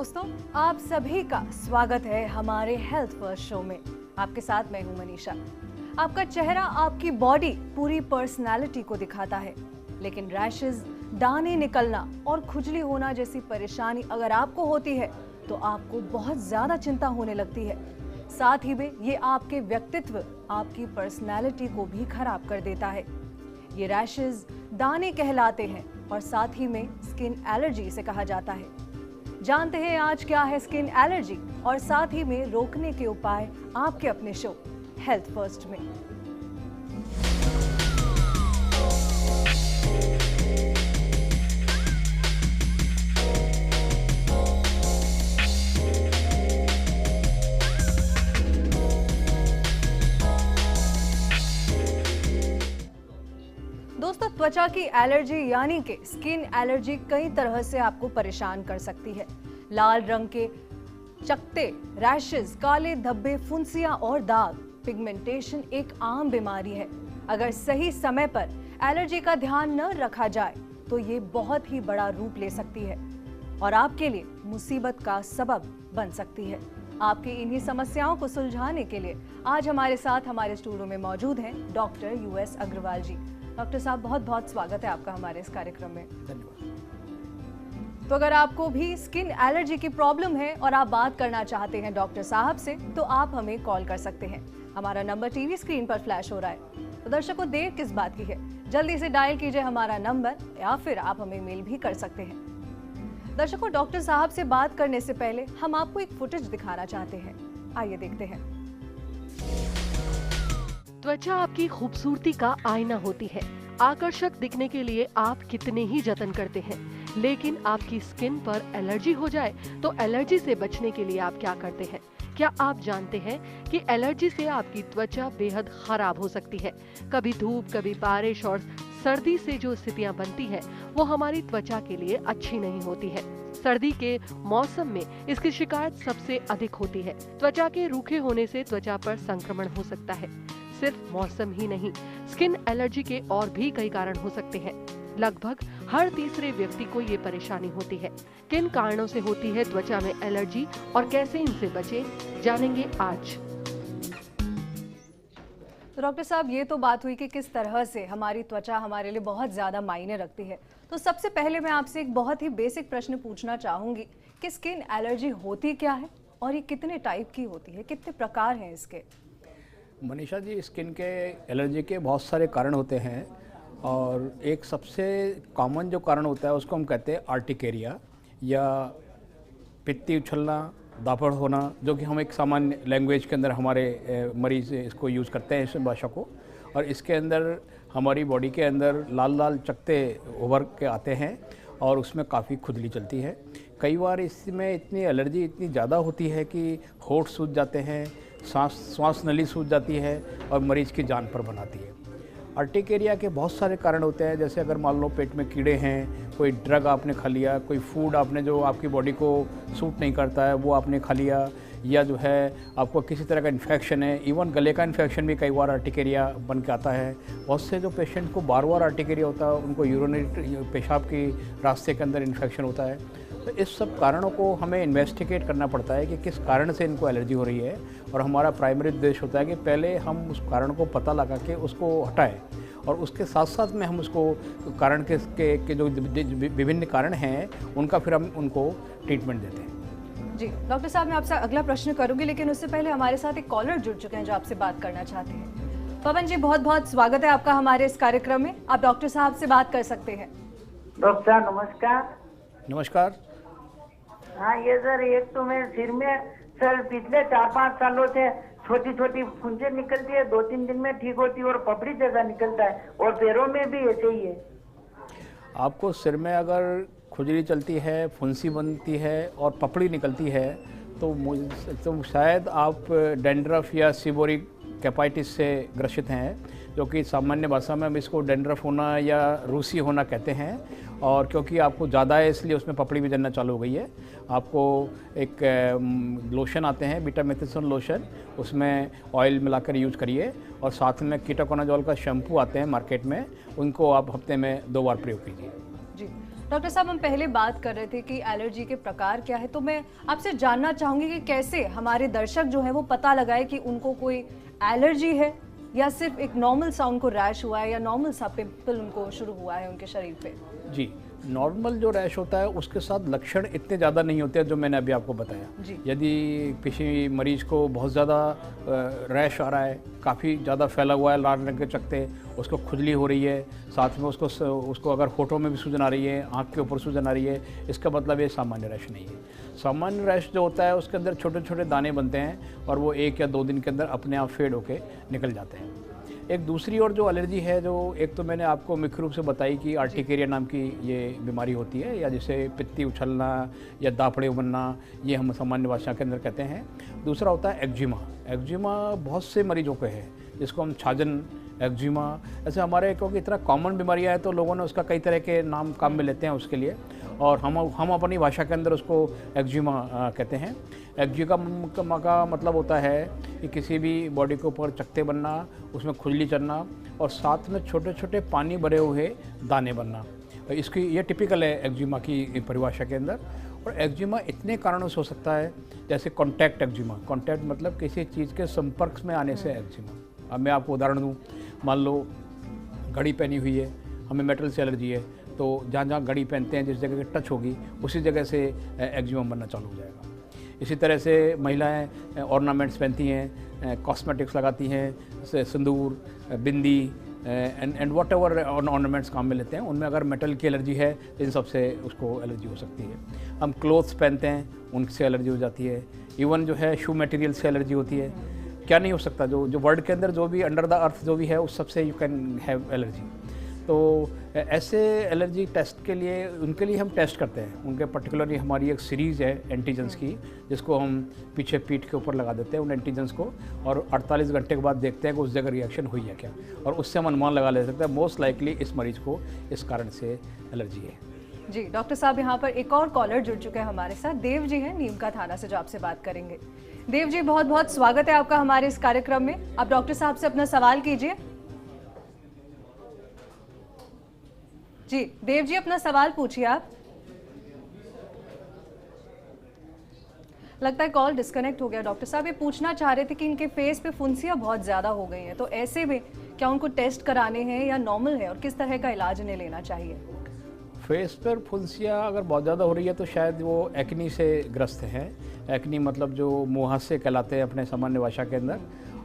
दोस्तों, आप सभी का स्वागत है हमारे हेल्थ फर्स्ट शो में। आपके साथ मैं हूं मनीषा। आपका चेहरा आपकी बॉडी पूरी पर्सनालिटी को दिखाता है, लेकिन रैशेस, दाने निकलना और खुजली होना जैसी परेशानी अगर आपको होती है तो आपको बहुत ज्यादा चिंता होने लगती है। साथ ही में ये आपके व्यक्तित्व, आपकी पर्सनालिटी को भी खराब कर देता है। ये रैशेस दाने कहलाते हैं और साथ ही में स्किन एलर्जी इसे कहा जाता है। जानते हैं आज क्या है स्किन एलर्जी और साथ ही में रोकने के उपाय आपके अपने शो हेल्थ फर्स्ट में। दोस्तों, त्वचा की एलर्जी यानी कि स्किन एलर्जी कई तरह से आपको परेशान कर सकती है। लाल रंग के चकत्ते, रैशेस, काले धब्बे, फुंसियां और दाग, पिगमेंटेशन एक आम बीमारी है। अगर सही समय पर एलर्जी का ध्यान न रखा जाए तो ये बहुत ही बड़ा रूप ले सकती है और आपके लिए मुसीबत का सबब बन सकती है। आपकी इन्हीं समस्याओं को सुलझाने के लिए आज हमारे साथ हमारे स्टूडियो में मौजूद हैं डॉक्टर यूएस अग्रवाल जी। डॉक्टर साहब, बहुत बहुत स्वागत है आपका हमारे इस कार्यक्रम में। धन्यवाद। तो अगर आपको भी स्किन एलर्जी की प्रॉब्लम है और आप बात करना चाहते हैं डॉक्टर साहब से, तो आप हमें कॉल कर सकते हैं। हमारा नंबर टीवी स्क्रीन पर फ्लैश हो रहा है। तो दर्शकों, देर किस बात की है, जल्दी से डायल कीजिए हमारा नंबर या फिर आप हमें मेल भी कर सकते हैं। दर्शकों, डॉक्टर साहब से बात करने से पहले हम आपको एक फुटेज दिखाना चाहते हैं। आइए देखते हैं। त्वचा आपकी खूबसूरती का आईना होती है। आकर्षक दिखने के लिए आप कितने ही जतन करते हैं, लेकिन आपकी स्किन पर एलर्जी हो जाए तो एलर्जी से बचने के लिए आप क्या करते हैं? क्या आप जानते हैं कि एलर्जी से आपकी त्वचा बेहद खराब हो सकती है? कभी धूप, कभी बारिश और सर्दी से जो स्थितियां बनती है वो हमारी त्वचा के लिए अच्छी नहीं होती है। सर्दी के मौसम में इसकी शिकायत सबसे अधिक होती है। त्वचा के रूखे होने से त्वचा पर संक्रमण हो सकता है। सिर्फ मौसम ही नहीं, स्किन एलर्जी के और भी कई कारण हो सकते हैं। लगभग हर तीसरे व्यक्ति को ये परेशानी होती है। किन कारणों से होती है त्वचा में एलर्जी और कैसे इनसे बचें, जानेंगे आज। तो डॉक्टर साहब, ये तो बात हुई कि किस तरह से हमारी त्वचा हमारे लिए बहुत ज्यादा मायने रखती है। तो सबसे पहले मैं आपसे एक बहुत ही बेसिक प्रश्न पूछना चाहूंगी कि स्किन एलर्जी होती क्या है और ये कितने टाइप की होती है, कितने प्रकार हैं इसके? मनीषा जी, स्किन के एलर्जी के बहुत सारे कारण होते हैं और एक सबसे कॉमन जो कारण होता है उसको हम कहते हैं आर्टिकेरिया या पित्ती उछलना, दापड़ होना, जो कि हम एक सामान्य लैंग्वेज के अंदर हमारे मरीज इसको यूज़ करते हैं इस भाषा को। और इसके अंदर हमारी बॉडी के अंदर लाल लाल चकत्ते उभर के आते हैं और उसमें काफ़ी खुजली चलती है। कई बार इसमें इतनी एलर्जी इतनी ज़्यादा होती है कि होंठ सूज जाते हैं, श्वास नली सूज जाती है और मरीज की जान पर बनाती है। आर्टिकेरिया के बहुत सारे कारण होते हैं, जैसे अगर मान लो पेट में कीड़े हैं, कोई ड्रग आपने खा लिया, कोई फूड आपने जो आपकी बॉडी को सूट नहीं करता है वो आपने खा लिया, या जो है आपको किसी तरह का इन्फेक्शन है। इवन गले का इन्फेक्शन भी कई बार आर्टिकेरिया बन के आता है। बहुत से जो पेशेंट को बार बार आर्टिकेरिया होता है उनको यूरिनरी पेशाब की रास्ते के अंदर इन्फेक्शन होता है। तो इस सब कारणों को हमें इन्वेस्टिगेट करना पड़ता है कि किस कारण से इनको एलर्जी हो रही है, और हमारा प्राइमरी उद्देश्य होता है कि पहले हम उस कारण को पता लगा के उसको हटाएं और उसके साथ साथ में हम उसको कारण के जो विभिन्न कारण हैं उनका फिर हम उनको ट्रीटमेंट देते हैं। जी डॉक्टर साहब, मैं आपसे अगला प्रश्न करूंगी, लेकिन उससे पहले हमारे साथ एक कॉलर जुड़ चुके हैं जो आपसे बात करना चाहते हैं। पवन जी, बहुत बहुत स्वागत है आपका हमारे इस कार्यक्रम में। आप डॉक्टर साहब से बात कर सकते हैं। डॉक्टर साहब नमस्कार। नमस्कार। हाँ, ये सर एक तो मेरे सिर में सर पिछले 4-5 सालों से छोटी छोटी फुंसे निकलती है, 2-3 दिन में ठीक होती है और पपड़ी जैसा निकलता है, और पैरों में भी ऐसे ही है। आपको सिर में अगर खुजली चलती है, फुंसी बनती है और पपड़ी निकलती है तो शायद आप डैंड्रफ या सीबोरिक कैपाइटिस से ग्रसित हैं, जो कि सामान्य भाषा में हम इसको डैंड्रफ होना या रूसी होना कहते हैं। और क्योंकि आपको ज़्यादा है इसलिए उसमें पपड़ी भी जलना चालू हो गई है। आपको एक लोशन आते हैं, बीटामेथिसोन लोशन, उसमें ऑयल मिलाकर यूज़ करिए, और साथ में कीटोकोनाजोल का शैम्पू आते हैं मार्केट में, उनको आप हफ्ते में 2 बार प्रयोग कीजिए। जी डॉक्टर साहब, हम पहले बात कर रहे थे कि एलर्जी के प्रकार क्या है, तो मैं आपसे जानना चाहूँगी कि कैसे हमारे दर्शक जो है वो पता लगाए कि उनको कोई एलर्जी है या सिर्फ एक नॉर्मल सा उनको रैश हुआ है या नॉर्मल सा पिंपल उनको शुरू हुआ है उनके शरीर पे। जी, नॉर्मल जो रैश होता है उसके साथ लक्षण इतने ज़्यादा नहीं होते हैं जो मैंने अभी आपको बताया। जी। यदि किसी मरीज को बहुत ज़्यादा रैश आ रहा है, काफ़ी ज़्यादा फैला हुआ है, लाल रंग के चकते, उसको खुजली हो रही है, साथ में उसको अगर होठों में भी सूजन आ रही है, आँख के ऊपर सूजन आ रही है, इसका मतलब ये सामान्य रैश नहीं है। सामान्य रैश जो होता है उसके अंदर छोटे छोटे दाने बनते हैं और वो 1 या 2 दिन के अंदर अपने आप फेड होके निकल जाते हैं। एक दूसरी और जो एलर्जी है, जो एक तो मैंने आपको मुख्य रूप से बताई कि आर्टिकेरिया नाम की ये बीमारी होती है, या जिसे पित्ती उछलना या दापड़े बनना, ये हम सामान्य भाषा के अंदर कहते हैं। दूसरा होता है एक्जिमा। एक्जिमा बहुत से मरीजों को है, जिसको हम छाजन, एक्जिमा, ऐसे हमारे, क्योंकि इतना कॉमन बीमारियाँ है तो लोगों ने उसका कई तरह के नाम काम में लेते हैं उसके लिए, और हम अपनी भाषा के अंदर उसको एक्जिमा कहते हैं। एक्जिमा का मतलब होता है कि किसी भी बॉडी के ऊपर चकते बनना, उसमें खुजली चढ़ना और साथ में छोटे छोटे पानी भरे हुए दाने बनना। इसकी ये टिपिकल है एक्जिमा की परिभाषा के अंदर। और एक्जिमा इतने कारणों से हो सकता है, जैसे कॉन्टैक्ट एक्जिमा। कॉन्टैक्ट मतलब किसी चीज़ के संपर्क में आने से एक्जिमा। अब मैं आपको उदाहरण दूँ, मान लो घड़ी पहनी हुई है, हमें मेटल से एलर्जी है, तो जहाँ जहाँ घड़ी पहनते हैं जिस जगह की टच होगी उसी जगह से एक्जिमा बनना चालू हो जाएगा। इसी तरह से महिलाएं ऑर्नामेंट्स पहनती हैं, कॉस्मेटिक्स लगाती हैं, सिंदूर, बिंदी एंड वॉट एवर ऑर्नामेंट्स काम में लेते हैं, उनमें अगर मेटल की एलर्जी है इन सब से उसको एलर्जी हो सकती है। हम क्लोथ्स पहनते हैं, उनसे एलर्जी हो जाती है। इवन जो है शू मटेरियल से एलर्जी होती है। क्या नहीं हो सकता, जो वर्ल्ड के अंदर जो भी अंडर द अर्थ जो भी है उस सबसे यू कैन हैव एलर्जी। तो ऐसे एलर्जी टेस्ट के लिए, उनके लिए हम टेस्ट करते हैं। उनके पर्टिकुलरली हमारी एक सीरीज़ है एंटीजेंस की, जिसको हम पीछे पीठ के ऊपर लगा देते हैं उन एंटीजेंस को, और 48 घंटे के बाद देखते हैं कि उस जगह रिएक्शन हुई है क्या, और उससे हम अनुमान लगा ले सकते हैं मोस्ट लाइकली इस मरीज़ को इस कारण से एलर्जी है। जी डॉक्टर साहब, यहाँ पर एक और कॉलर जुड़ चुके हैं हमारे साथ। देव जी हैं नीम का थाना से, जो आपसे बात करेंगे। देव जी, बहुत बहुत स्वागत है आपका हमारे इस कार्यक्रम में। आप डॉक्टर साहब से अपना सवाल कीजिए। जी देव जी, अपना सवाल पूछिए आप। लगता है कॉल डिस्कनेक्ट हो गया। डॉक्टर साहब, ये पूछना चाह रहे थे कि इनके फेस पे फुंसियाँ बहुत ज़्यादा हो गई हैं, तो ऐसे में क्या उनको टेस्ट कराने हैं या नॉर्मल है, और किस तरह का इलाज इन्हें लेना चाहिए? फेस पर फुंसियाँ अगर बहुत ज़्यादा हो रही है तो शायद वो एक्नी से ग्रस्त हैं। एक्नी मतलब जो मुहासे कहलाते हैं अपने सामान्य भाषा के अंदर,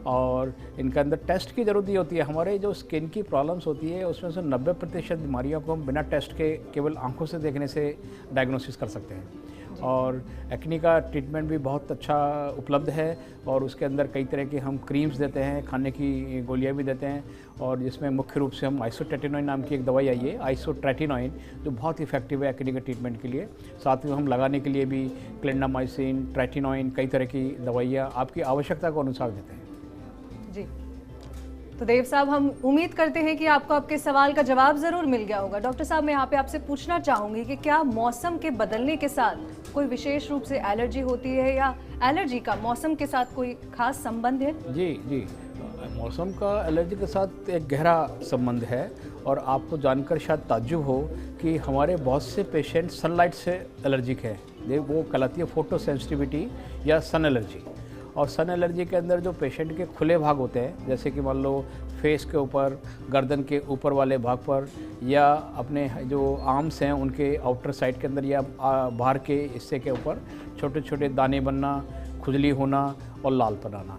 और इनके अंदर टेस्ट की ज़रूरत ही होती है। हमारे जो स्किन की प्रॉब्लम्स होती है उसमें से 90% बीमारियों को हम बिना टेस्ट के केवल आंखों से देखने से डायग्नोसिस कर सकते हैं। और एक्नी का ट्रीटमेंट भी बहुत अच्छा उपलब्ध है, और उसके अंदर कई तरह के हम क्रीम्स देते हैं, खाने की गोलियां भी देते हैं, और जिसमें मुख्य रूप से हम आइसोट्रेटिनोइन नाम की एक दवाई आई है, आइसोट्रेटिनोइन, जो बहुत इफेक्टिव है एक्नी के ट्रीटमेंट के लिए। साथ में हम लगाने के लिए भी क्लिंडामाइसिन, ट्रेटिनोइन, कई तरह की दवाइयाँ आपकी आवश्यकता को अनुसार देते हैं। जी, तो देव साहब, हम उम्मीद करते हैं कि आपको आपके सवाल का जवाब ज़रूर मिल गया होगा। डॉक्टर साहब, मैं यहाँ पे आपसे पूछना चाहूँगी कि क्या मौसम के बदलने के साथ कोई विशेष रूप से एलर्जी होती है, या एलर्जी का मौसम के साथ कोई खास संबंध है? जी जी, मौसम का एलर्जी के साथ एक गहरा संबंध है, और आपको जानकर शायद ताज्जुब हो कि हमारे बहुत से पेशेंट सनलाइट से एलर्जिक है। वो कहलाती है फोटो सेंसिटिविटी या सन एलर्जी। और सन एलर्जी के अंदर जो पेशेंट के खुले भाग होते हैं, जैसे कि मान लो फेस के ऊपर, गर्दन के ऊपर वाले भाग पर, या अपने जो आर्म्स हैं उनके आउटर साइड के अंदर, या बाहर के हिस्से के ऊपर छोटे छोटे दाने बनना, खुजली होना और लालपन आना।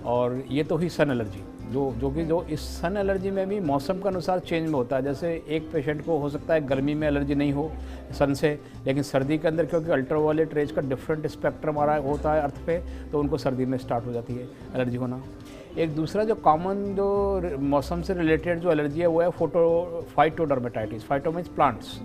और ये तो ही सन एलर्जी, जो इस सन एलर्जी में भी मौसम के अनुसार चेंज में होता है। जैसे एक पेशेंट को हो सकता है गर्मी में एलर्जी नहीं हो सन से, लेकिन सर्दी के अंदर क्योंकि अल्ट्रावायलेट रेज का डिफरेंट स्पेक्ट्रम आ रहा होता है अर्थ पे, तो उनको सर्दी में स्टार्ट हो जाती है एलर्जी होना। एक दूसरा जो कॉमन जो मौसम से रिलेटेड जो एलर्जी है वो है फाइटोडर्मेटाइटिस। Phyto means plants.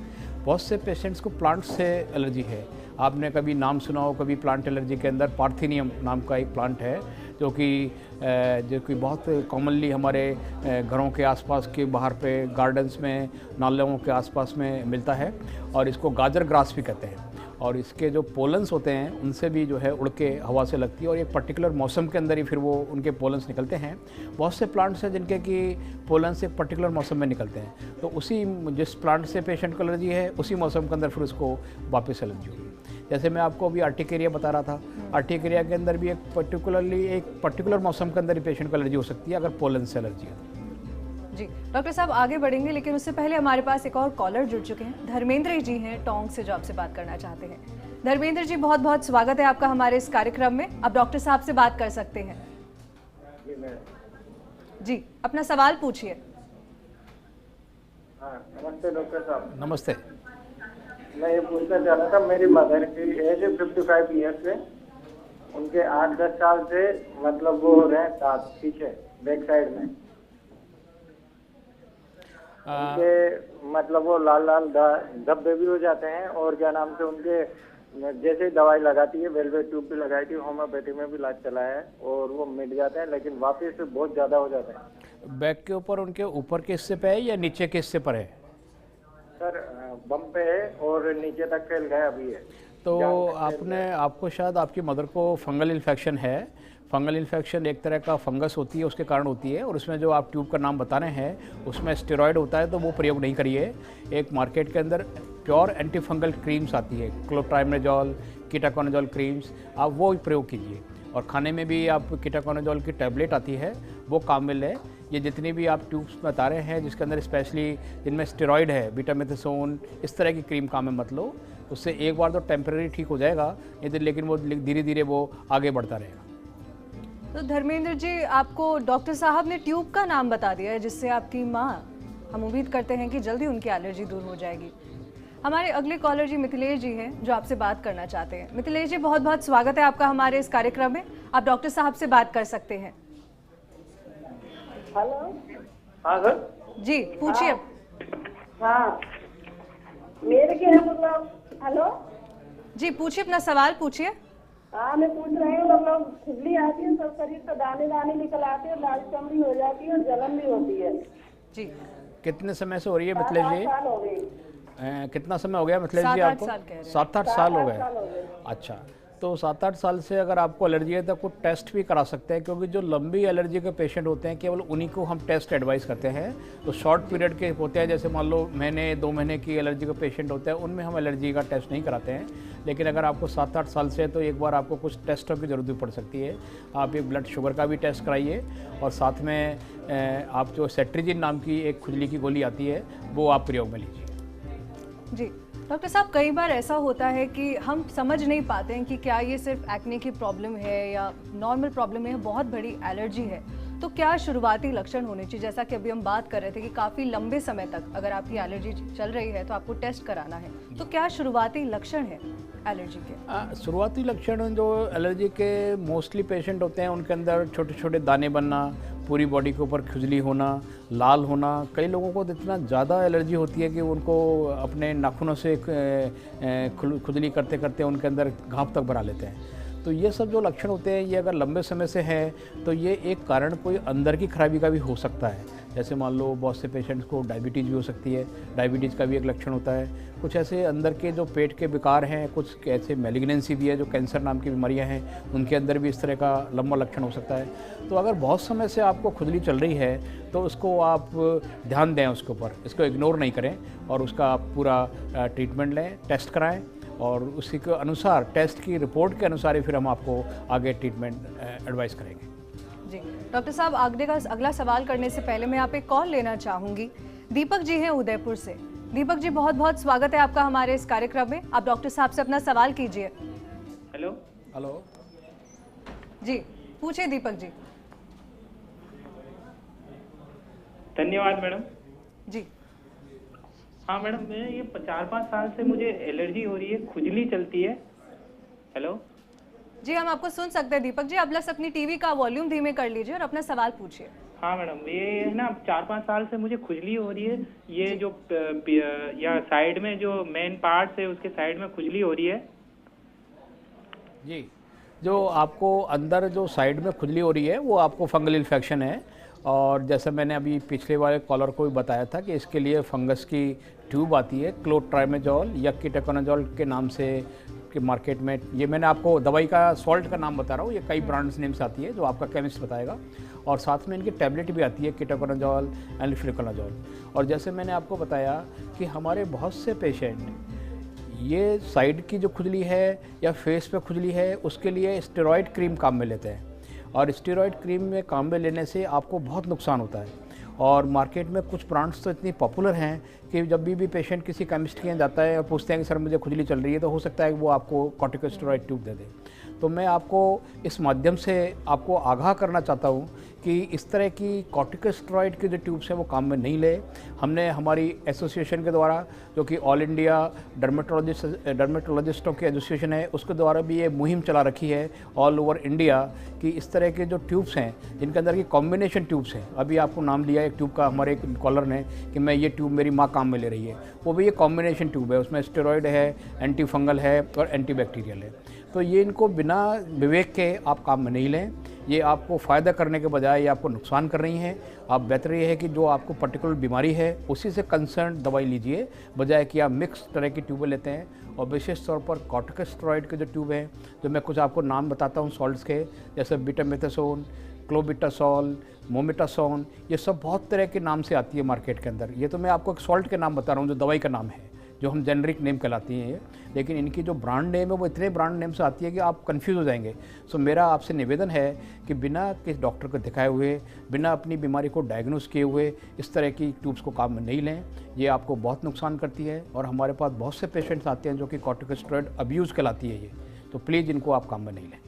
बहुत से पेशेंट्स को प्लांट्स से एलर्जी है। आपने कभी नाम सुना हो कभी प्लांट एलर्जी के अंदर, पार्थेनियम नाम का एक प्लांट है जो कि बहुत कॉमनली हमारे घरों के आसपास के बाहर पे गार्डन्स में, नालों के आसपास में मिलता है, और इसको गाजर ग्रास भी कहते हैं। और इसके जो पोलन्स होते हैं उनसे भी जो है उड़ के हवा से लगती है और एक पर्टिकुलर मौसम के अंदर ही फिर वो उनके पोलन्स निकलते हैं। बहुत से प्लांट्स हैं जिनके कि पोलन्स एक पर्टिकुलर मौसम में निकलते हैं, तो उसी जिस प्लांट से पेशेंट को एलर्जी है उसी मौसम के अंदर फिर उसको वापस एलर्जी होगी। जैसे मैं आपको अभी आर्टिकेरिया बता रहा था, आर्टिकेरिया के अंदर भी एक पर्टिकुलर मौसम के अंदर ही पेशेंट को एलर्जी हो सकती है अगर पोलन से एलर्जी है। जी डॉक्टर साहब आगे बढ़ेंगे, लेकिन उससे पहले हमारे पास एक और कॉलर जुड़ चुके हैं। धर्मेंद्र जी हैं टोंक से, जो आपसे बात करना चाहते हैं। धर्मेंद्र जी, बहुत बहुत स्वागत है आपका हमारे इस कार्यक्रम में। आप डॉक्टर साहब से बात कर सकते हैं। जी अपना सवाल पूछिए। हाँ, नमस्ते डॉक्टर साहब। नमस्ते। मैं ये पूछना चाह रहा था, मेरी मदर की एज 55 ईयर्स है। उनके 8-10 साल से मतलब वो रहे दांत पीछे बैक साइड में उनके मतलब वो लाल लाल धब्बे भी हो जाते हैं और क्या नाम से उनके जैसे ही दवाई लगाती है, वेलवेट ट्यूब भी लगाई थी, होम्योपैथी में भी इलाज चलाया है और वो मिट जाते हैं, लेकिन वापस से बहुत ज़्यादा हो जाते हैं। बैक के ऊपर उनके ऊपर के हिस्से पे है या नीचे के हिस्से पर है? सर बम पे है और नीचे तक फैल गया अभी है। तो आपको शायद आपकी मदर को फंगल इन्फेक्शन है। फंगल इन्फेक्शन एक तरह का फंगस होती है, उसके कारण होती है, और उसमें जो आप ट्यूब का नाम बता रहे हैं उसमें स्टेरॉयड होता है, तो वो प्रयोग नहीं करिए। एक मार्केट के अंदर प्योर एंटी फंगल क्रीम्स आती है, क्लोट्राइमेजोल, कीटाकोनाजोल क्रीम्स, आप वो प्रयोग कीजिए। और खाने में भी आप कीटाकोनाजोल की टैबलेट आती है, वो कामिल है। ये जितनी भी आप ट्यूब्स बता रहे हैं जिसके अंदर स्पेशली जिनमें स्टेरॉयड है, बीटामेथासोन, इस तरह की क्रीम काम में मत लो। उससे एक बार तो टेम्परेरी ठीक हो जाएगा, लेकिन वो धीरे धीरे वो आगे बढ़ता रहेगा। तो धर्मेंद्र जी, आपको डॉक्टर साहब ने ट्यूब का नाम बता दिया है जिससे आपकी माँ, हम उम्मीद करते हैं कि जल्दी उनकी एलर्जी दूर हो जाएगी। हमारे अगले कॉलर जी मिथिलेश जी हैं जो आपसे बात करना चाहते हैं। मिथिलेश जी, बहुत बहुत स्वागत है आपका हमारे इस कार्यक्रम में। आप डॉक्टर साहब से बात कर सकते हैं। हेलो। हाँ सर जी पूछिए। हाँ मेरे क्या है मतलब। हेलो जी पूछिए, अपना सवाल पूछिए। हाँ मैं पूछ रही हूँ, मतलब खुजली आती है, सब शरीर से दाने दाने निकल आते हैं, लाल चमड़ी हो जाती है और जलन भी होती है। जी कितने समय से हो रही है मिथिलेश जी? 7 साल हो गई। कितना समय हो गया मिथिलेश जी 7-8 आपको? साल कह रहे हैं। 7-8 साल हो गए। साल हो गए। अच्छा, तो 7-8 साल से अगर आपको एलर्जी है तो कुछ टेस्ट भी करा सकते हैं, क्योंकि जो लंबी एलर्जी के पेशेंट होते हैं केवल उन्हीं को हम टेस्ट एडवाइस करते हैं। तो शॉर्ट पीरियड के होते हैं, जैसे मान लो महीने 2 महीने की एलर्जी का पेशेंट होता है, उनमें हम एलर्जी का टेस्ट नहीं कराते हैं। लेकिन अगर आपको 7-8 साल से है तो एक बार आपको कुछ टेस्टों की ज़रूरत भी पड़ सकती है। आप एक ब्लड शुगर का भी टेस्ट कराइए और साथ में आप जो सेट्रिजिन नाम की एक खुजली की गोली आती है वो आप प्रयोग में लीजिए। जी डॉक्टर साहब, कई बार ऐसा होता है कि हम समझ नहीं पाते हैं कि क्या ये सिर्फ एक्ने की प्रॉब्लम है या नॉर्मल प्रॉब्लम है, बहुत बड़ी एलर्जी है। तो क्या शुरुआती लक्षण होने चाहिए? जैसा कि अभी हम बात कर रहे थे कि काफ़ी लंबे समय तक अगर आपकी एलर्जी चल रही है तो आपको टेस्ट कराना है। तो क्या शुरुआती लक्षण है एलर्जी के? शुरुआती लक्षण जो एलर्जी के मोस्टली पेशेंट होते हैं उनके अंदर छोटे छोटे दाने बनना, पूरी बॉडी के ऊपर खुजली होना, लाल होना। कई लोगों को इतना ज़्यादा एलर्जी होती है कि उनको अपने नाखूनों से खुजली करते करते उनके अंदर घाव तक भरा लेते हैं। तो ये सब जो लक्षण होते हैं ये अगर लंबे समय से हैं तो ये एक कारण कोई अंदर की खराबी का भी हो सकता है। जैसे मान लो बहुत से पेशेंट्स को डायबिटीज़ भी हो सकती है, डायबिटीज़ का भी एक लक्षण होता है। कुछ ऐसे अंदर के जो पेट के विकार हैं, कुछ ऐसे मैलिग्नेंसी भी है, जो कैंसर नाम की बीमारियां हैं, उनके अंदर भी इस तरह का लंबा लक्षण हो सकता है। तो अगर बहुत समय से आपको खुजली चल रही है तो उसको आप ध्यान दें, उसके ऊपर इसको इग्नोर नहीं करें और उसका आप पूरा ट्रीटमेंट लें, टेस्ट कराएँ और उसी के अनुसार, टेस्ट की रिपोर्ट के अनुसार ही फिर हम आपको आगे ट्रीटमेंट एडवाइस करेंगे। जी डॉक्टर साहब, अगला सवाल करने से पहले मैं आप एक कॉल लेना चाहूँगी। दीपक जी हैं उदयपुर से। दीपक जी, बहुत बहुत स्वागत है आपका हमारे इस कार्यक्रम में। आप डॉक्टर साहब से अपना सवाल कीजिए। हेलो। हेलो जी पूछिए दीपक जी। धन्यवाद मैडम। जी हाँ मैडम, मैं ये 4-5 साल से मुझे एलर्जी हो रही है, खुजली चलती है। हेलो जी, हम आपको सुन सकते हैं दीपक जी। आप बस अपनी टीवी का वॉल्यूम धीमे कर लीजिए और अपना सवाल पूछिए। हाँ मैडम, ये है ना 4-5 साल से मुझे खुजली हो रही है। ये जो या साइड में जो मेन पार्ट है उसके साइड में खुजली हो रही है। जी, जो आपको अंदर जो साइड में खुजली हो रही है वो आपको फंगल इन्फेक्शन है। और जैसा मैंने अभी पिछले वाले कॉलर को भी बताया था कि इसके लिए फंगस की ट्यूब आती है क्लोट्राइमेजोल या कीटोकोनाजोल के नाम से कि मार्केट में, ये मैंने आपको दवाई का सॉल्ट का नाम बता रहा हूँ, ये कई ब्रांड्स नेम से आती है जो आपका केमिस्ट बताएगा। और साथ में इनकी टैबलेट भी आती है कीटोकोनाजोल एंड फ्लुकोनाजोल। और जैसे मैंने आपको बताया कि हमारे बहुत से पेशेंट ये साइड की जो खुजली है या फेस पे खुजली है उसके लिए स्टेरॉयड क्रीम काम में लेते हैं, और स्टेरॉयड क्रीम में काम में लेने से आपको बहुत नुकसान होता है। और मार्केट में कुछ ब्रांड्स तो इतनी पॉपुलर हैं कि जब भी पेशेंट किसी केमिस्ट के यहाँ जाता है और पूछते हैं कि सर मुझे खुजली चल रही है, तो हो सकता है कि वो आपको कॉर्टिकोस्टेरॉइड ट्यूब दे दे। तो मैं आपको इस माध्यम से आपको आगाह करना चाहता हूँ कि इस तरह की कॉर्टिकोस्टेरॉइड के जो ट्यूब्स हैं वो काम में नहीं ले। हमने हमारी एसोसिएशन के द्वारा, जो कि ऑल इंडिया डर्मेटोलॉजिस्टों की एसोसिएशन है, उसके द्वारा भी ये मुहिम चला रखी है ऑल ओवर इंडिया कि इस तरह के जो ट्यूब्स हैं जिनके अंदर की कॉम्बिनेशन ट्यूब्स हैं, अभी आपको नाम लिया एक ट्यूब का हमारे एक कॉलर ने कि मैं ये ट्यूब मेरी माँ काम में ले रही है, वो भी ये कॉम्बिनेशन ट्यूब है, उसमें स्टेरॉयड है, एंटी फंगल है और एंटी बैक्टीरियल है। तो ये इनको बिना विवेक के आप काम में नहीं लें, ये आपको फ़ायदा करने के बजाय ये आपको नुकसान कर रही हैं। आप बेहतर ये है कि जो आपको पर्टिकुलर बीमारी है उसी से कंसर्न दवाई लीजिए, बजाय कि आप मिक्स तरह की ट्यूबें लेते हैं। और विशेष तौर पर कॉर्टिकोस्टेरॉइड के जो ट्यूब हैं, जो मैं कुछ आपको नाम बताता हूँ सॉल्ट्स के, जैसे बीटामेथासोन, क्लोबिटासोल, मोमेटासोन, ये सब बहुत तरह के नाम से आती है मार्केट के अंदर। ये तो मैं आपको एक सॉल्ट के नाम बता रहा हूँ जो दवाई का नाम है, जो हम जेनरिक नेम कहलाती हैं ये, लेकिन इनकी जो ब्रांड नेम है वो इतने ब्रांड नेम से आती है कि आप कंफ्यूज हो जाएंगे। सो मेरा आपसे निवेदन है कि बिना किसी डॉक्टर को दिखाए हुए, बिना अपनी बीमारी को डायग्नोस किए हुए इस तरह की ट्यूब्स को काम में नहीं लें, ये आपको बहुत नुकसान करती है। और हमारे पास बहुत से पेशेंट्स आते हैं जो कि कॉर्टिकोस्टेरॉइड अब्यूज़ कहलाती है ये, तो प्लीज़ इनको आप काम में नहीं लें।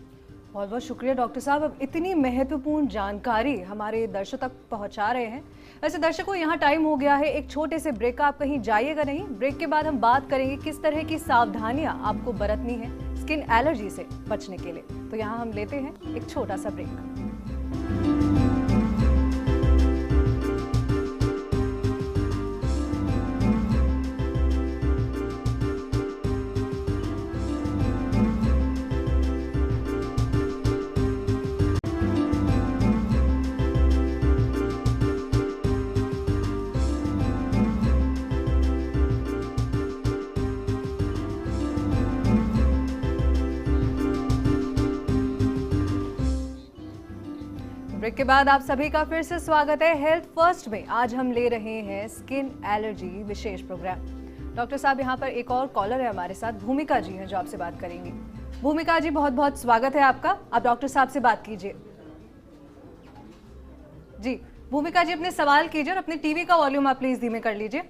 बहुत बहुत शुक्रिया डॉक्टर साहब, अब इतनी महत्वपूर्ण जानकारी हमारे दर्शकों तक पहुंचा रहे हैं। वैसे दर्शकों, यहाँ टाइम हो गया है एक छोटे से ब्रेक का, आप कहीं जाइएगा नहीं। ब्रेक के बाद हम बात करेंगे किस तरह की सावधानियां आपको बरतनी है स्किन एलर्जी से बचने के लिए। तो यहाँ हम लेते हैं एक छोटा सा ब्रेक। ब्रेक के बाद आप सभी का फिर से स्वागत है हेल्थ फर्स्ट में। आज हम ले रहे हैं स्किन एलर्जी विशेष प्रोग्राम। डॉक्टर साहब, यहाँ पर एक और कॉलर है हमारे साथ, भूमिका जी हैं जो आपसे बात करेंगी। भूमिका जी, बहुत बहुत स्वागत है आपका, आप डॉक्टर साहब से बात कीजिए। जी भूमिका जी, अपने सवाल कीजिए और अपने टीवी का वॉल्यूम आप प्लीज धीमे कर लीजिए।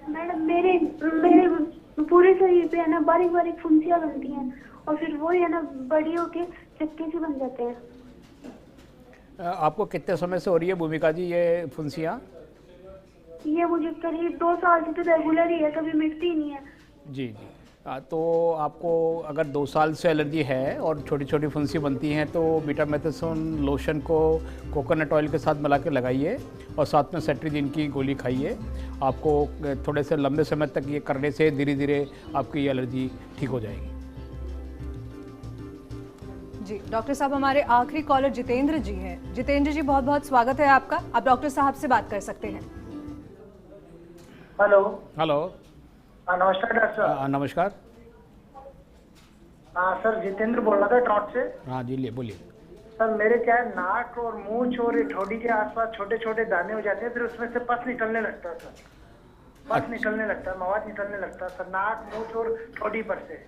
मैडम, मेरे पूरे शरीर पे है ना बारीक बारीक फुंसियाँ बनती हैं और फिर वो है ना बड़ी होके चक्के से बन जाते हैं। आपको कितने समय से हो रही है भूमिका जी ये फुंसियाँ? ये मुझे करीब 2 साल से तो रेगुलर ही है, कभी मिटती नहीं है। जी जी, तो आपको अगर 2 साल से एलर्जी है और छोटी छोटी फुंसी बनती हैं तो बीटामेथासोन लोशन को कोकोनट ऑयल के साथ मिला के लगाइए और साथ में सेट्रिजिन की गोली खाइए। आपको थोड़े से लंबे समय तक ये करने से धीरे धीरे आपकी एलर्जी ठीक हो जाएगी। जी डॉक्टर साहब, हमारे आखिरी कॉलर जितेंद्र जी हैं। जितेंद्र जी, बहुत बहुत स्वागत है आपका, आप डॉक्टर साहब से बात कर सकते हैं। हेलो हेलो, नमस्कार डॉक्टर साहब। नमस्कार। हाँ सर, जितेंद्र बोल रहा था ट्रॉट से। हाँ जी, बोलिए। सर, मेरे क्या है, नाक और मूंछ और ठोड़ी के आसपास छोटे छोटे दाने हो जाते हैं, फिर उसमें से पस निकलने लगता है सर। पस निकलने लगता है, मवाद निकलने लगता है सर, नाक, मूंछ और ठोड़ी पर से।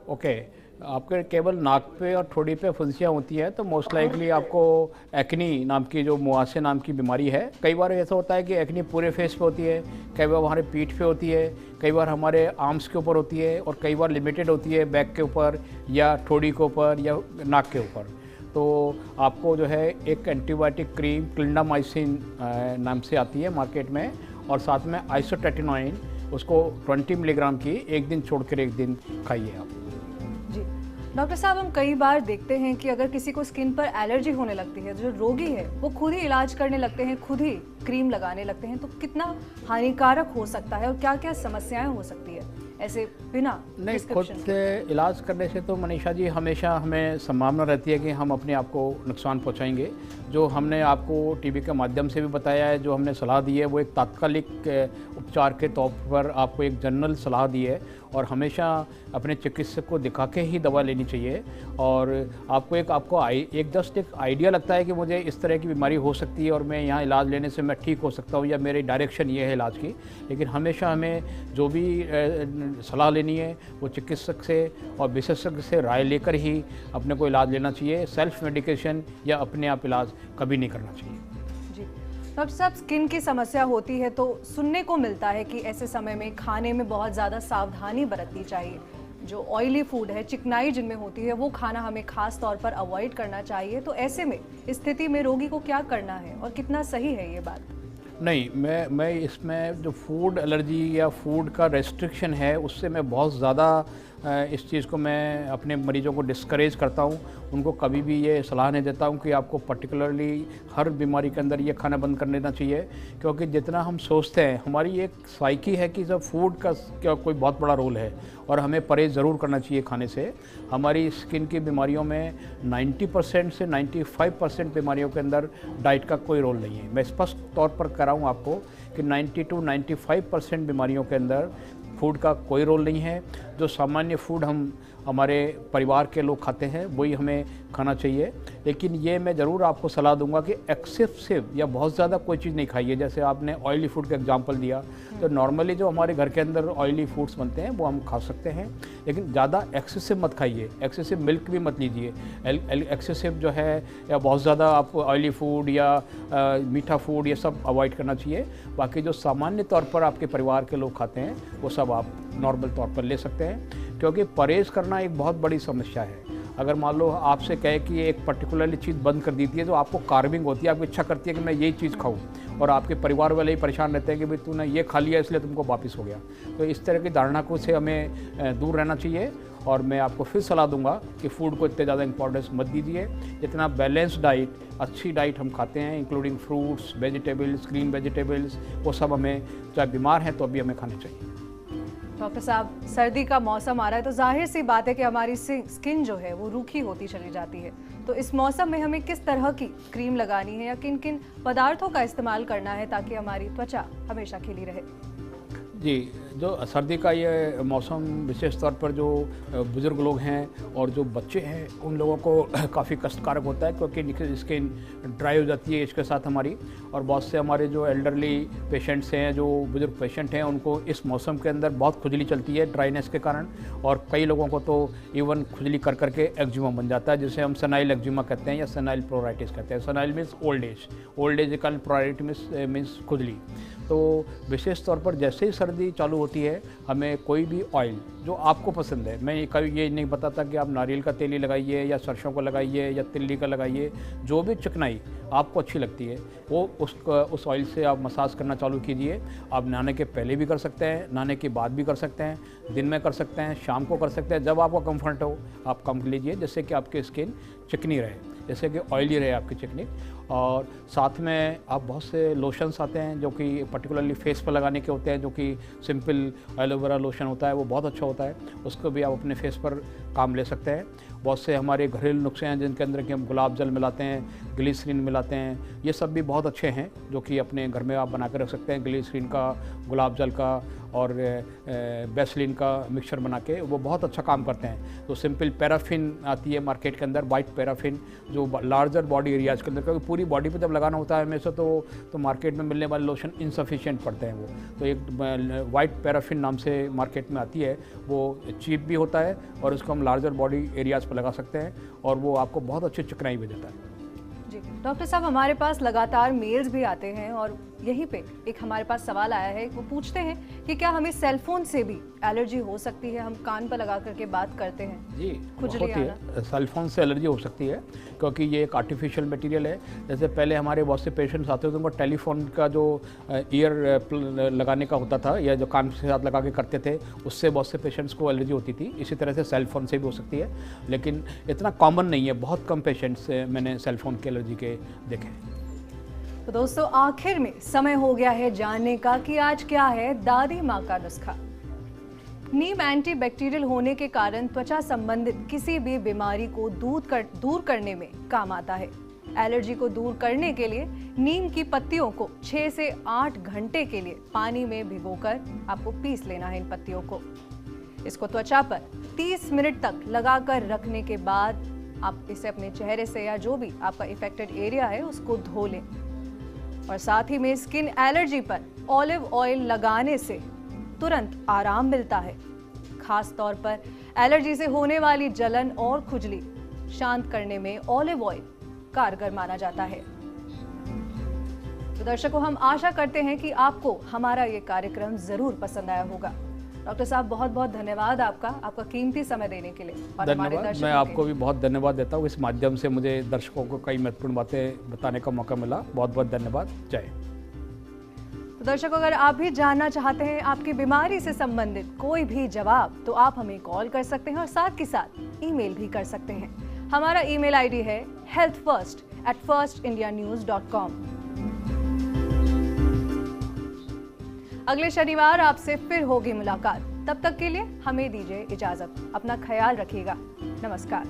ओके, आपके केवल नाक पे और ठोड़ी पे फुंसियाँ होती है तो मोस्ट लाइकली आपको एक्नी नाम की जो मुआसे नाम की बीमारी है। कई बार ऐसा होता है कि एक्नी पूरे फेस पे होती है, कई बार हमारे पीठ पे होती है, कई बार हमारे आर्म्स के ऊपर होती है और कई बार लिमिटेड होती है बैक के ऊपर या ठोड़ी के ऊपर या नाक के ऊपर। तो आपको जो है एक एंटीबायोटिक क्रीम क्लिंडामाइसिन नाम से आती है मार्केट में, और साथ में आइसोटेटिनोइन, उसको 20 मिलीग्राम की एक दिन छोड़कर एक दिन खाइए आप। जी डॉक्टर साहब, हम कई बार देखते हैं कि अगर किसी को स्किन पर एलर्जी होने लगती है, जो रोगी है वो खुद ही इलाज करने लगते हैं, खुद ही क्रीम लगाने लगते हैं, तो कितना हानिकारक हो सकता है और क्या क्या समस्याएं हो सकती है? ऐसे बिना नहीं, खुद prescription के? से इलाज करने से तो मनीषा जी हमेशा हमें संभावना रहती है कि हम अपने आप को नुकसान पहुंचाएंगे। जो हमने आपको टीवी के माध्यम से भी बताया है, जो हमने सलाह दी है, वो एक तात्कालिक उपचार के तौर पर आपको एक जनरल सलाह दी है और हमेशा अपने चिकित्सक को दिखा के ही दवा लेनी चाहिए। और आपको एक जस्ट एक आइडिया लगता है कि मुझे इस तरह की बीमारी हो सकती है और मैं यहाँ इलाज लेने से मैं ठीक हो सकता हूँ या मेरी डायरेक्शन ये है इलाज की, लेकिन हमेशा हमें जो भी सलाह लेनी है वो चिकित्सक से और विशेषज्ञ से राय लेकर ही अपने को इलाज लेना चाहिए। सेल्फ मेडिकेशन या अपने आप इलाज कभी नहीं करना चाहिए। जी डॉक्टर साहब, स्किन की समस्या होती है तो सुनने को मिलता है कि ऐसे समय में खाने में बहुत ज़्यादा सावधानी बरतनी चाहिए। जो ऑयली फूड है, चिकनाई जिनमें होती है, वो खाना हमें खास तौर पर अवॉइड करना चाहिए। तो ऐसे में स्थिति में रोगी को क्या करना है और कितना सही है ये बात? नहीं, मैं इसमें जो फूड एलर्जी या फूड का रेस्ट्रिक्शन है उससे मैं बहुत ज़्यादा इस चीज़ को मैं अपने मरीजों को डिस्करेज करता हूँ। उनको कभी भी ये सलाह नहीं देता हूँ कि आपको पर्टिकुलरली हर बीमारी के अंदर ये खाना बंद कर लेना चाहिए, क्योंकि जितना हम सोचते हैं, हमारी एक साइकी है कि जब फूड का क्या कोई बहुत बड़ा रोल है और हमें परहेज़ ज़रूर करना चाहिए खाने से। हमारी स्किन की बीमारियों में 90% से 95% बीमारियों के अंदर डाइट का कोई रोल नहीं है। मैं स्पष्ट तौर पर कह रहा हूँ आपको कि 90 to 95% बीमारियों के अंदर फूड का कोई रोल नहीं है। जो सामान्य फूड हम हमारे परिवार के लोग खाते हैं वही हमें खाना चाहिए, लेकिन ये मैं ज़रूर आपको सलाह दूंगा कि एक्सेसिव या बहुत ज़्यादा कोई चीज़ नहीं खाइए। जैसे आपने ऑयली फूड का एग्जांपल दिया, तो नॉर्मली जो हमारे घर के अंदर ऑयली फूड्स बनते हैं वो हम खा सकते हैं, लेकिन ज़्यादा एक्सेसिव मत खाइए। एक्सेसिव मिल्क भी मत लीजिए। एक्सेसिव जो है या बहुत ज़्यादा आप ऑयली फूड या मीठा फूड ये सब अवॉइड करना चाहिए। बाकी जो सामान्य तौर पर आपके परिवार के लोग खाते हैं वो सब आप नॉर्मल तौर पर ले सकते हैं, क्योंकि परहेज़ करना एक बहुत बड़ी समस्या है। अगर मान लो आपसे कहे कि एक पर्टिकुलरली चीज़ बंद कर दीजिए तो आपको कार्विंग होती है, आपकी इच्छा करती है कि मैं यही चीज़ खाऊं, और आपके परिवार वाले ही परेशान रहते हैं कि भाई तूने ये खा लिया इसलिए तुमको वापस हो गया। तो इस तरह की धारणा को से हमें दूर रहना चाहिए। और मैं आपको फिर सलाह दूंगा कि फूड को इतने ज़्यादा इंपॉर्टेंस मत दीजिए। जितना बैलेंस डाइट, अच्छी डाइट हम खाते हैं, including fruits, vegetables, green vegetables, वो सब हमें, चाहे बीमार हैं तो भी हमें खाने चाहिए। डॉक्टर साहब, सर्दी का मौसम आ रहा है तो जाहिर सी बात है कि हमारी स्किन जो है वो रूखी होती चली जाती है। तो इस मौसम में हमें किस तरह की क्रीम लगानी है या किन किन पदार्थों का इस्तेमाल करना है ताकि हमारी त्वचा हमेशा खिली रहे? जी, जो सर्दी का ये मौसम विशेष तौर पर जो बुज़ुर्ग लोग हैं और जो बच्चे हैं उन लोगों को काफ़ी कष्टकारक होता है, क्योंकि स्किन ड्राई हो जाती है इसके साथ हमारी। और बहुत से हमारे जो एल्डरली पेशेंट्स हैं, जो बुज़ुर्ग पेशेंट हैं, उनको इस मौसम के अंदर बहुत खुजली चलती है ड्राइनेस के कारण, और कई लोगों को तो इवन खुजली कर करके एक्जिमा बन जाता है, जिसे हम सेनाइल एक्जिमा कहते हैं या सेनाइल प्लोराइटिस कहते हैं। सेनाइल मीन्स ओल्ड एज का प्लोराइटिस मीन्स खुजली। तो विशेष तौर पर जैसे ही सर्दी चालू होती है हमें कोई भी ऑयल जो आपको पसंद है, मैं कभी ये नहीं बताता कि आप नारियल का तेल ही लगाइए या सरसों का लगाइए या तिल्ली का लगाइए, जो भी चिकनाई आपको अच्छी लगती है वो उस ऑयल से आप मसाज करना चालू कीजिए। आप नहाने के पहले भी कर सकते हैं, नहाने के बाद भी कर सकते हैं, दिन में कर सकते हैं, शाम को कर सकते हैं, जब आपको कंफर्ट हो आप कम लीजिए, जिससे कि आपकी स्किन चिकनी रहे, जैसे कि ऑयली रहे आपकी चिकनी। और साथ में आप बहुत से लोशंस आते हैं जो कि पर्टिकुलरली फेस पर लगाने के होते हैं, जो कि सिंपल एलोवेरा लोशन होता है, वो बहुत अच्छा होता है, उसको भी आप अपने फेस पर काम ले सकते हैं। बहुत से हमारे घरेलू नुस्खे हैं जिनके अंदर कि हम गुलाब जल मिलाते हैं, ग्लिसरीन मिलाते हैं, ये सब भी बहुत अच्छे हैं जो कि अपने घर में आप बना कर रख सकते हैं। ग्लिसरीन का, गुलाब जल का और वैसलीन का मिक्सचर बना के वो बहुत अच्छा काम करते हैं। तो सिंपल पैराफिन आती है मार्केट के अंदर, वाइट पैराफिन, जो लार्जर बॉडी एरियाज़ के अंदर, क्योंकि पूरी बॉडी पे जब लगाना होता है हमेशा तो मार्केट में मिलने वाले लोशन इनसफिशिएंट पड़ते हैं वो। तो एक वाइट पैराफिन नाम से मार्केट में आती है, वो चीप भी होता है और उसको हम लार्जर बॉडी एरियाज़ पर लगा सकते हैं और वो आपको बहुत अच्छी चिकनाई भी देता है। जी डॉक्टर साहब, हमारे पास लगातार मेल्स भी आते हैं और यहीं पे एक हमारे पास सवाल आया है, वो पूछते हैं कि क्या हमें सेलफोन से भी एलर्जी हो सकती है? हम कान पर लगा करके बात करते हैं जी, खुजली होती है। सेलफोन से एलर्जी हो सकती है क्योंकि ये एक आर्टिफिशियल मटेरियल है। जैसे पहले हमारे बहुत से पेशेंट्स आते थे, उनको टेलीफोन का जो ईयर लगाने का होता था या जो कान के साथ लगा के करते थे, उससे बहुत से पेशेंट्स को एलर्जी होती थी। इसी तरह से सेलफोन से भी हो सकती है, लेकिन इतना कॉमन नहीं है। बहुत कम पेशेंट्स मैंने सेलफोन की एलर्जी के देखे। तो दोस्तों, आखिर में समय हो गया है जानने का कि आज क्या है दादी माँ का नुस्खा। नीम एंटीबैक्टीरियल होने के कारण त्वचा संबंधित किसी भी बीमारी को दूर करने में काम आता है। एलर्जी को दूर करने के लिए नीम की पत्तियों को 6 से 8 घंटे के लिए पानी में भिगोकर आपको पीस लेना है इन पत्तियों को। इसको त्वचा पर 30 मिनट तक लगाकर रखने के बाद आप इसे अपने चेहरे से या जो भी आपका इफेक्टेड एरिया है उसको धो लें। और साथ ही में स्किन एलर्जी पर ऑलिव ऑयल लगाने से तुरंत आराम मिलता है। खास तौर पर एलर्जी से होने वाली जलन और खुजली शांत करने में ऑलिव ऑयल कारगर माना जाता है। तो दर्शकों, हम आशा करते हैं कि आपको हमारा ये कार्यक्रम जरूर पसंद आया होगा। डॉक्टर साहब, बहुत बहुत धन्यवाद आपका कीमती समय देने के लिए। और हमारे धन्यवाद। मैं आपको भी बहुत धन्यवाद देता हूँ। इस माध्यम से मुझे दर्शकों को कई महत्वपूर्ण बातें बताने का मौका मिला। बहुत बहुत धन्यवाद। जय। तो दर्शकों, अगर आप भी जानना चाहते हैं आपकी बीमारी से संबंधित कोई भी जवाब, तो आप हमें कॉल कर सकते हैं और साथ ही साथ ईमेल भी कर सकते हैं। हमारा ईमेल आईडी है healthfirst@firstindianews.com। अगले शनिवार आपसे फिर होगी मुलाकात। तब तक के लिए हमें दीजिए इजाजत। अपना ख्याल रखिएगा। नमस्कार।